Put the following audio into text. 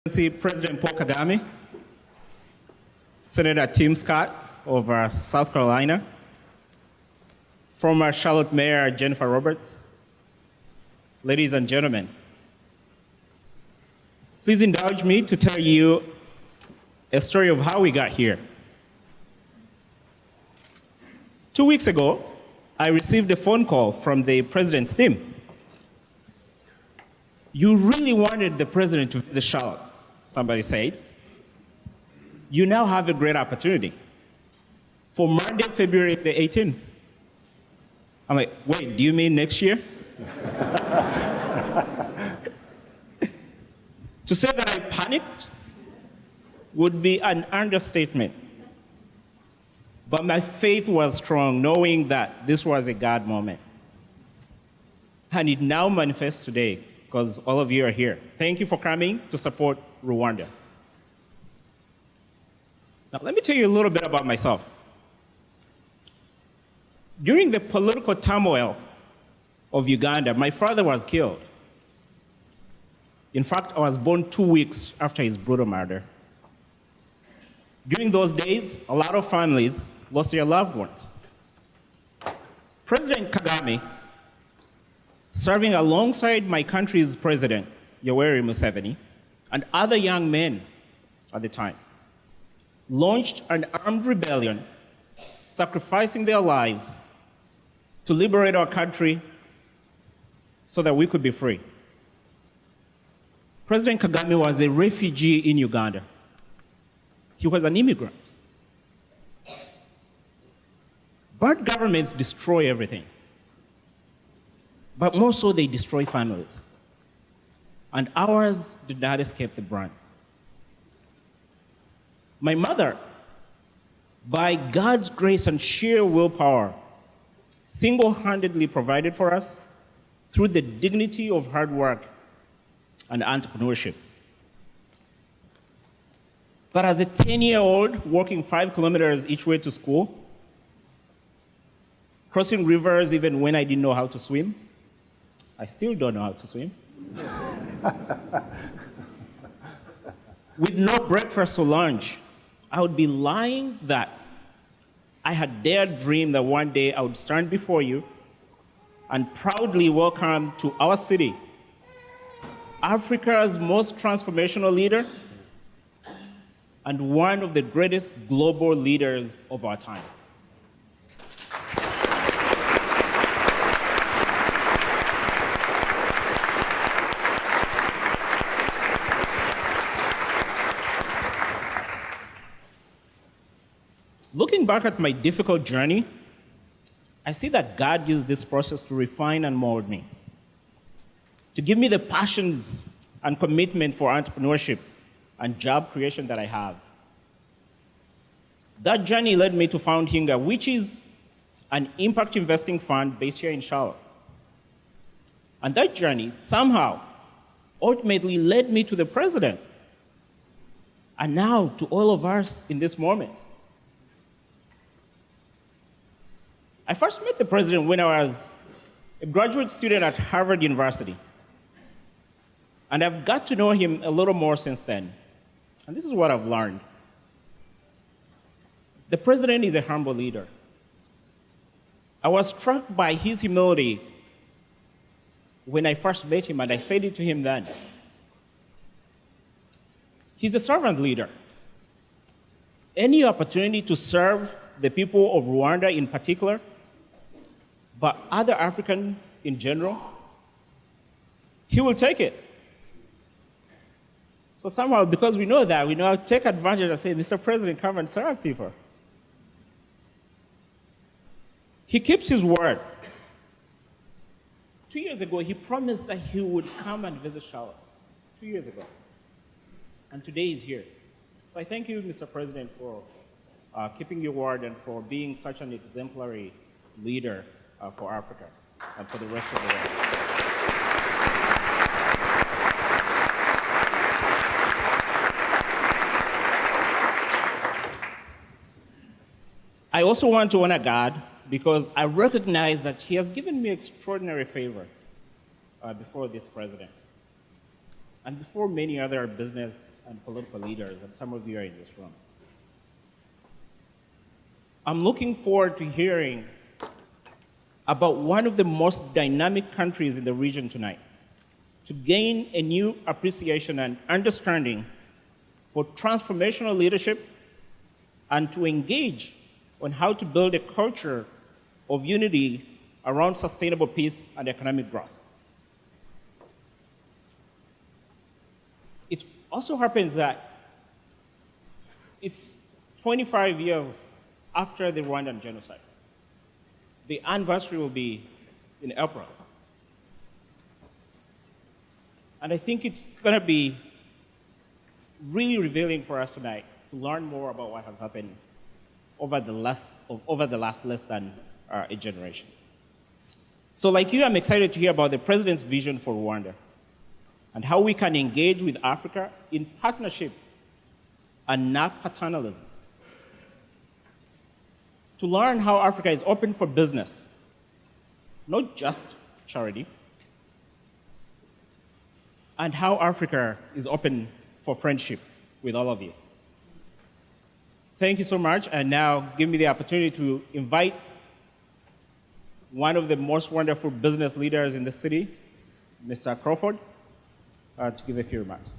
President Paul Kagame, Senator Tim Scott of South Carolina, former Charlotte Mayor Jennifer Roberts, ladies and gentlemen, please indulge me to tell you a story of how we got here. 2 weeks ago, I received a phone call from the president's team. You really wanted the president to visit Charlotte, somebody said. You now have a great opportunity for Monday, February the 18th. I'm like, wait, do you mean next year? To say that I panicked would be an understatement. But my faith was strong, knowing that this was a God moment. And it now manifests today, because all of you are here. Thank you for coming to support Rwanda. Now, let me tell you a little bit about myself. During the political turmoil of Uganda, my father was killed. In fact, I was born 2 weeks after his brutal murder. During those days, a lot of families lost their loved ones. President Kagame, serving alongside my country's president, Yoweri Museveni, and other young men at the time, launched an armed rebellion, sacrificing their lives to liberate our country so that we could be free. President Kagame was a refugee in Uganda. He was an immigrant. Bad governments destroy everything. But more so, they destroy families. And ours did not escape the brunt. My mother, by God's grace and sheer willpower, single-handedly provided for us through the dignity of hard work and entrepreneurship. But as a 10-year-old walking 5 kilometers each way to school, crossing rivers even when I didn't know how to swim, I still don't know how to swim, with no breakfast or lunch, I would be lying that I had dared dream that one day I would stand before you and proudly welcome to our city Africa's most transformational leader and one of the greatest global leaders of our time. Looking back at my difficult journey, I see that God used this process to refine and mold me, to give me the passions and commitment for entrepreneurship and job creation that I have. That journey led me to found Hiinga, which is an impact investing fund based here in Charlotte. And that journey somehow ultimately led me to the president, and now to all of us in this moment. I first met the president when I was a graduate student at Harvard University. And I've got to know him a little more since then. And this is what I've learned. The president is a humble leader. I was struck by his humility when I first met him, and I said it to him then. He's a servant leader. Any opportunity to serve the people of Rwanda in particular, but other Africans in general, he will take it. So somehow, because we know that, we know how to take advantage and say, Mr. President, come and serve people. He keeps his word. 2 years ago, he promised that he would come and visit Charlotte. 2 years ago. And today he's here. So I thank you, Mr. President, for keeping your word and for being such an exemplary leader for Africa and for the rest of the world. I also want to honor God because I recognize that He has given me extraordinary favor before this president. and before many other business and political leaders, and some of you are in this room. I'm looking forward to hearing about one of the most dynamic countries in the region tonight, to gain a new appreciation and understanding for transformational leadership and to engage on how to build a culture of unity around sustainable peace and economic growth. It also happens that it's 25 years after the Rwandan genocide. The anniversary will be in April. And I think it's going to be really revealing for us tonight to learn more about what has happened over the last less than a generation. So like you, I'm excited to hear about the President's vision for Rwanda and how we can engage with Africa in partnership and not paternalism. To learn how Africa is open for business, not just charity, and how Africa is open for friendship with all of you. Thank you so much, and now give me the opportunity to invite one of the most wonderful business leaders in the city, Mr. Crawford, to give a few remarks.